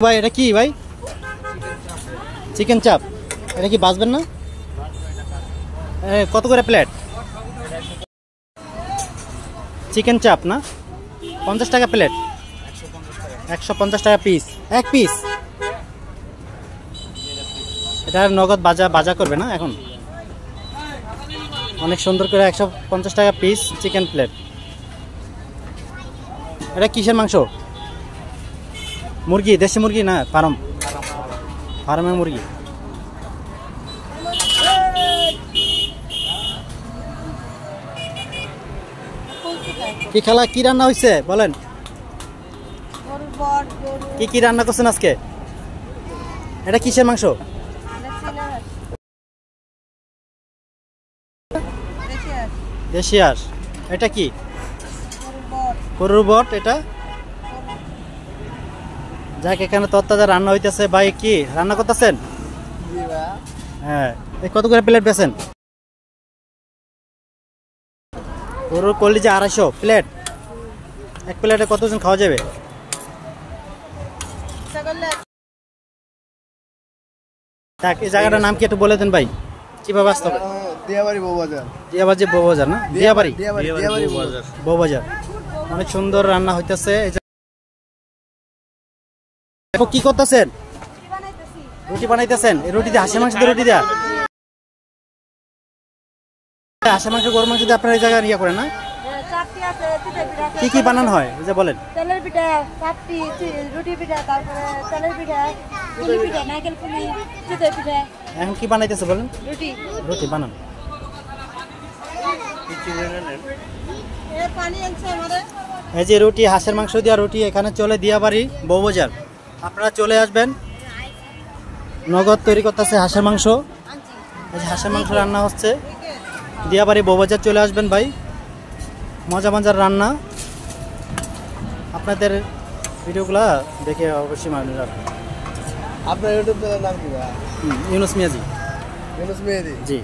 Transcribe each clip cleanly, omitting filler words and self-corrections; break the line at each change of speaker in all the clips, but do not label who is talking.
ভাই এটা কি ভাই? চিকেন চাপ। এটা কি বাজবেন না? কত করে প্লেট? চিকেন চাপ না, 50 টাকা প্লেট, 150 টাকা পিস, এক পিস। এটা নগদ বাজা করবে না এখন? অনেক সুন্দর করে 150 টাকা পিস চিকেন প্লেট। এটা কিসের মাংস? মুরগি, দেশি মুরগি না ফার্মের মুরগি। কি খালা, কি রান্না হয়েছে বলেন? কি কি রান্না করছেন আজকে? এটা কিসের মাংস? দেশি হাঁস। এটা কি? গরুর বট। এটা যাক, এখানে তত্তাজা রান্না হইতেছে। ভাই কি রান্না করতেছেন? হ্যাঁ, কত করে প্লেট বেছেন? গরুর কলিজা 250 প্লেট। এক প্লেটে কতজন খাওয়া যাবে? এই জায়গাটার নাম কি একটু বলে দেন ভাই, কিভাবে আসতে হবে? দিয়াবাড়ি বউবাজার না? দিয়াবাড়ি বউবাজার। অনেক সুন্দর রান্না হইতেছে। কি করতেছেন? রুটি বানাইতেছেন। এই রুটি দিয়ে হাঁসের মাংস দিয়ে রুটি দেয়া? হাঁসের মাংস, গরুর মাংস দিয়ে আপনারা এই জায়গায় ইয়ে করেন না? কি কি বানানো হয় যে বলেন?
তেলের পিঠা, চাপটি, রুটি পিঠা, তারপরে তেলের পিঠা, পুলি পিঠা, নারকেল পুলি, চিতই পিঠা।
এখন কি বানাইতেছে বলেন? রুটি বানান। এই যে রুটি, হাঁসের মাংস দিয়া রুটি এখানে চলে দিয়াবাড়ি বউবাজার। আপনারা চলে আসবেন। নগদ তৈরি করতেছে হাঁসের মাংস। এই যে হাঁসের মাংস রান্না হচ্ছে, দিয়াবাড়ি বউবাজার চলে আসবেন ভাই। মজা মজার রান্না। আপনাদের ভিডিওগুলা দেখে অবশ্যই মানুষ রাখবেন।
আপনার ইউটিউব চ্যানেলের নাম কি?
ইউনুস মিয়াজি। জি।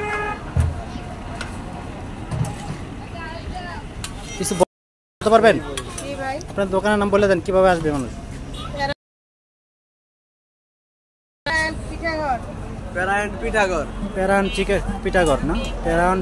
কিছু বলতে পারবেন? আপনার দোকানের নাম বলে দেন, কিভাবে আসবে মানুষ?
প্যারায়ণ পিঠাঘর
প্যারায়ণ চিকেন পিঠাঘর না? প্যারায়ণ